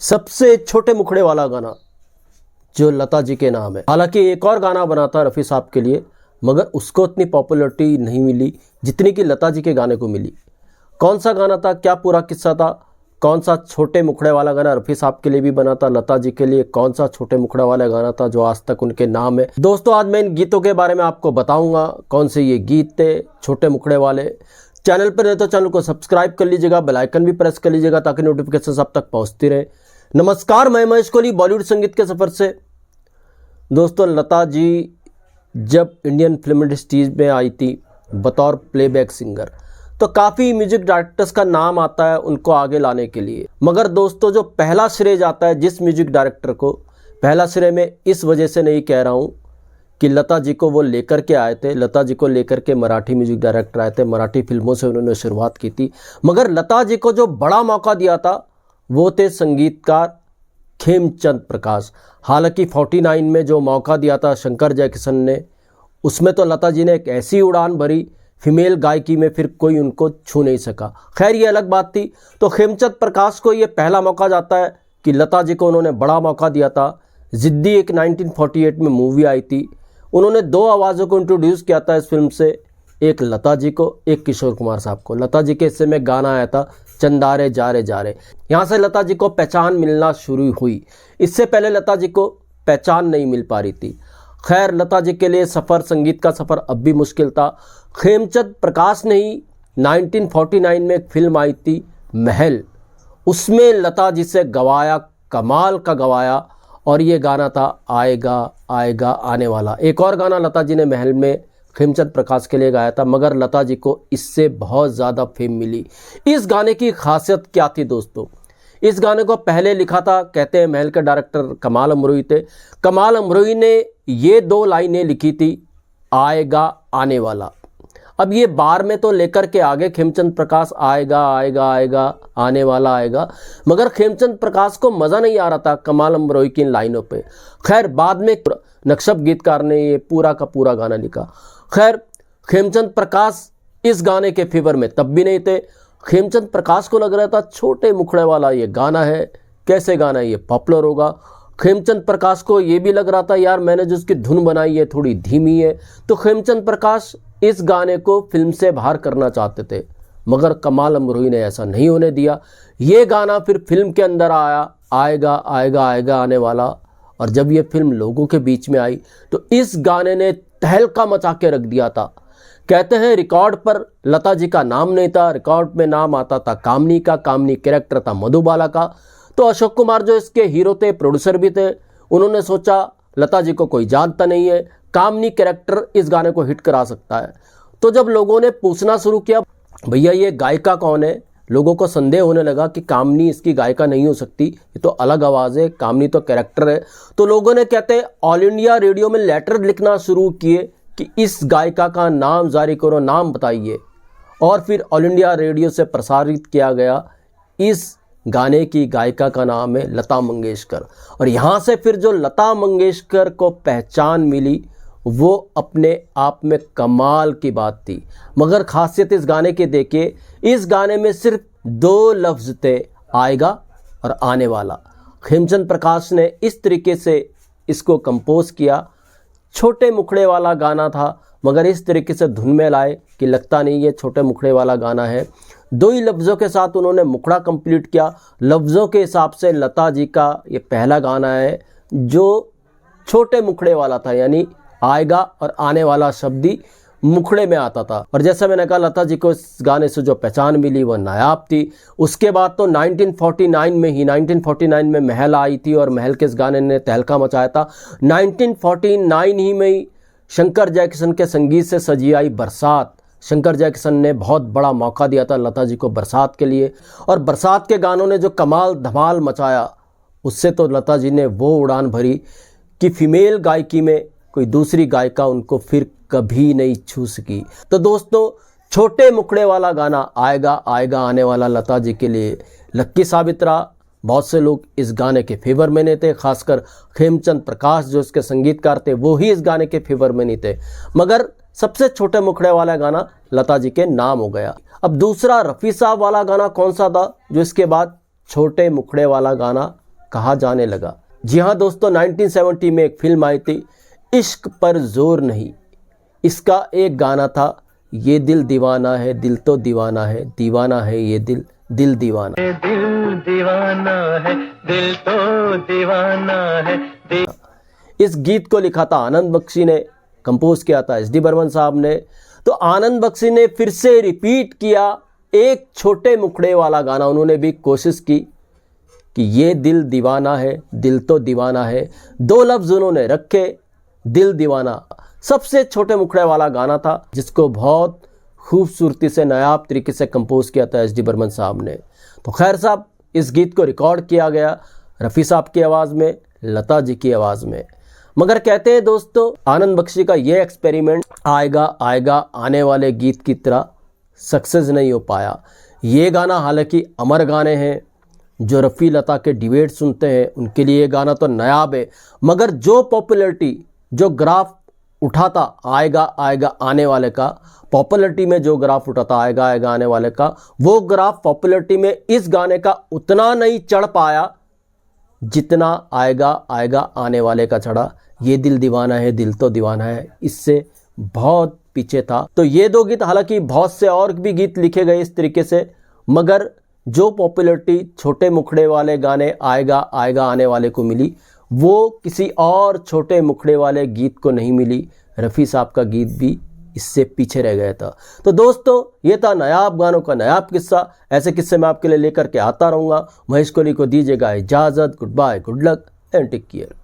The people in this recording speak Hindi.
सबसे छोटे मुखड़े वाला गाना जो लता जी के नाम है। हालांकि एक और गाना बना था रफ़ी साहब के लिए, मगर उसको उतनी पॉपुलैरिटी नहीं मिली जितनी कि लता जी के गाने को मिली। कौन सा गाना था, क्या पूरा किस्सा था, कौन सा छोटे मुखड़े वाला गाना रफ़ी साहब के लिए भी बना था, लता जी के लिए कौन सा छोटे मुखड़े वाला गाना था जो आज तक उनके नाम है। दोस्तों, आज मैं इन गीतों के बारे में आपको बताऊंगा, कौन से ये गीत थे छोटे मुखड़े वाले। चैनल पर नहीं तो चैनल को सब्सक्राइब कर लीजिएगा, बेल आइकन भी प्रेस कर लीजिएगा ताकि नोटिफिकेशन आप तक पहुंचती रहे। नमस्कार, मैं महेश कोहली, बॉलीवुड संगीत के सफ़र से। दोस्तों, लता जी जब इंडियन फिल्म इंडस्ट्रीज में आई थी बतौर प्लेबैक सिंगर, तो काफ़ी म्यूजिक डायरेक्टर्स का नाम आता है उनको आगे लाने के लिए। मगर दोस्तों, जो पहला श्रेय जाता है जिस म्यूजिक डायरेक्टर को, पहला श्रेय मैं इस वजह से नहीं कह रहा हूँ कि लता जी को वो लेकर के आए थे। लता जी को लेकर के मराठी म्यूजिक डायरेक्टर आए थे, मराठी फिल्मों से उन्होंने शुरुआत की थी। मगर लता जी को जो बड़ा मौका दिया था वो थे संगीतकार खेमचंद प्रकाश। हालांकि 49 में जो मौका दिया था शंकर जयकिशन ने, उसमें तो लता जी ने एक ऐसी उड़ान भरी, फीमेल गायकी में फिर कोई उनको छू नहीं सका। खैर, ये अलग बात थी। तो खेमचंद प्रकाश को ये पहला मौका जाता है कि लता जी को उन्होंने बड़ा मौका दिया था। जिद्दी एक 1948 में मूवी आई थी, उन्होंने दो आवाज़ों को इंट्रोड्यूस किया था इस फिल्म से, एक लता जी को, एक किशोर कुमार साहब को। लता जी के हिस्से में गाना आया था चंदारे जारे जारे। यहाँ से लता जी को पहचान मिलना शुरू हुई। इससे पहले लता जी को पहचान नहीं मिल पा रही थी। खैर, लता जी के लिए सफ़र, संगीत का सफ़र अब भी मुश्किल था। खेमचंद प्रकाश ने ही 1949 में एक फिल्म आई थी महल, उसमें लता जी से गवाया, कमाल का गवाया, और ये गाना था आएगा आएगा आने वाला। एक और गाना लता जी ने महल में खेमचंद प्रकाश के लिए गाया था, मगर लता जी को इससे बहुत ज़्यादा फेम मिली। इस गाने की खासियत क्या थी दोस्तों? इस गाने को पहले लिखा था, कहते हैं महल के डायरेक्टर कमाल अमरोही थे। कमाल अमरोही ने ये दो लाइनें लिखी थी, आएगा आने वाला। अब ये बार में तो लेकर के आगे खेमचंद प्रकाश आएगा आएगा आएगा आने वाला आएगा, मगर खेमचंद प्रकाश को मज़ा नहीं आ रहा था कमाल अमरोही की इन लाइनों पे। खैर, बाद में नक्शब गीतकार ने ये पूरा का पूरा गाना लिखा। खैर, खेमचंद प्रकाश इस गाने के फेवर में तब भी नहीं थे। खेमचंद प्रकाश को लग रहा था छोटे मुखड़े वाला ये गाना है, कैसे गाना है ये पॉपुलर होगा। खेमचंद प्रकाश को ये भी लग रहा था यार मैंने जो उसकी धुन बनाई है थोड़ी धीमी है, तो खेमचंद प्रकाश इस गाने को फिल्म से बाहर करना चाहते थे, मगर कमाल अमरोही ने ऐसा नहीं होने दिया। ये गाना फिर फिल्म के अंदर आया, आएगा आएगा आएगा आने वाला, और जब ये फिल्म लोगों के बीच में आई तो इस गाने ने तहलका मचा के रख दिया था। कहते हैं रिकॉर्ड पर लता जी का नाम नहीं था, रिकॉर्ड में नाम आता था कामनी का, कामनी कैरेक्टर था मधुबाला का। तो अशोक कुमार जो इसके हीरो थे, प्रोड्यूसर भी थे, उन्होंने सोचा लता जी को कोई जानता नहीं है, कामनी कैरेक्टर इस गाने को हिट करा सकता है। तो जब लोगों ने पूछना शुरू किया भैया ये गायिका कौन है, लोगों को संदेह होने लगा कि कामनी इसकी गायिका नहीं हो सकती, ये तो अलग आवाज़ है, कामनी तो कैरेक्टर है। तो लोगों ने, कहते हैं, ऑल इंडिया रेडियो में लेटर लिखना शुरू किए कि इस गायिका का नाम जारी करो, नाम बताइए। और फिर ऑल इंडिया रेडियो से प्रसारित किया गया। इस गाने की गायिका का नाम है लता मंगेशकर। और यहाँ से फिर जो लता मंगेशकर को पहचान मिली वो अपने आप में कमाल की बात थी। मगर खासियत इस गाने के देखिए, इस गाने में सिर्फ दो लफ्ज़ थे, आएगा और आने वाला। खेमचंद प्रकाश ने इस तरीके से इसको कंपोज किया। छोटे मुखड़े वाला गाना था, मगर इस तरीके से धुन में लाए कि लगता नहीं ये छोटे मुखड़े वाला गाना है। दो ही लफ्ज़ों के साथ उन्होंने मुखड़ा कंप्लीट किया। लफ्ज़ों के हिसाब से लता जी का ये पहला गाना है जो छोटे मुखड़े वाला था, यानी आएगा और आने वाला शब्द ही मुखड़े में आता था। और जैसा मैंने कहा, लता जी को इस गाने से जो पहचान मिली वो नायाब थी। उसके बाद तो 1949 में महल आई थी, और महल के इस गाने ने तहलका मचाया था। 1949 ही में ही शंकर जयकिशन के संगीत से सजी आई बरसात। शंकर जयकिशन ने बहुत बड़ा मौका दिया था लता जी को बरसात के लिए, और बरसात के गानों ने जो कमाल धमाल मचाया, उससे तो लता जी ने वो उड़ान भरी कि फीमेल गायकी में कोई दूसरी गायिका उनको फिर कभी नहीं छू सकी। तो दोस्तों, छोटे मुखड़े वाला गाना आएगा आएगा आने वाला लता जी के लिए लक्की साबित रहा। बहुत से लोग इस गाने के फेवर में नहीं थे, खासकर खेमचंद प्रकाश जो इसके संगीतकार थे वो ही इस गाने के फेवर में नहीं थे, मगर सबसे छोटे मुखड़े वाला गाना लता जी के नाम हो गया। अब दूसरा रफ़ी साहब वाला गाना कौन सा था जो इसके बाद छोटे मुखड़े वाला गाना कहा जाने लगा। जी हाँ दोस्तों, 1970 में एक फिल्म आई थी, इश्क पर जोर नहीं। इसका एक गाना था, ये दिल दीवाना है, दिल तो दीवाना है, दीवाना है ये दिल, दिल दीवाना। ये दिल दीवाना है, दिल तो दीवाना है। इस गीत को लिखा था आनंद बख्शी ने, कंपोज किया था एस डी बर्मन साहब ने। तो आनंद बख्शी ने फिर से रिपीट किया एक छोटे मुखड़े वाला गाना। उन्होंने भी कोशिश की कि ये दिल दीवाना है, दिल तो दीवाना है, दो लफ्ज उन्होंने रखे, दिल दीवाना। सबसे छोटे मुखड़े वाला गाना था, जिसको बहुत खूबसूरती से नायाब तरीके से कंपोज किया था एस डी बर्मन साहब ने। तो खैर साहब, इस गीत को रिकॉर्ड किया गया रफ़ी साहब की आवाज़ में, लता जी की आवाज़ में। मगर कहते हैं दोस्तों, आनंद बख्शी का ये एक्सपेरिमेंट आएगा आएगा आने वाले गीत की तरह सक्सेस नहीं हो पाया। ये गाना हालांकि अमर गाने हैं, जो रफ़ी लता के डिबेट सुनते हैं उनके लिए ये गाना तो नायाब है, मगर जो पॉपुलैरिटी, जो ग्राफ उठाता आएगा आएगा आने वाले का, पॉपुलैरिटी में जो ग्राफ उठाता आएगा आएगा आने वाले का, वो ग्राफ पॉपुलैरिटी में इस गाने का उतना नहीं चढ़ पाया जितना आएगा आएगा आने वाले का चढ़ा। ये दिल दीवाना है, दिल तो दीवाना है, इससे बहुत पीछे था। तो ये दो गीत, हालांकि बहुत से और भी गीत लिखे गए इस तरीके से, मगर जो पॉपुलैरिटी छोटे मुखड़े वाले गाने आएगा आएगा आने वाले को मिली, वो किसी और छोटे मुखड़े वाले गीत को नहीं मिली। रफ़ी साहब का गीत भी इससे पीछे रह गया था। तो दोस्तों, ये था नायाब गानों का नायाब किस्सा। ऐसे किस्से मैं आपके लिए लेकर के आता रहूँगा। महेश कोहली को दीजिएगा इजाज़त। Goodbye, good luck and take care.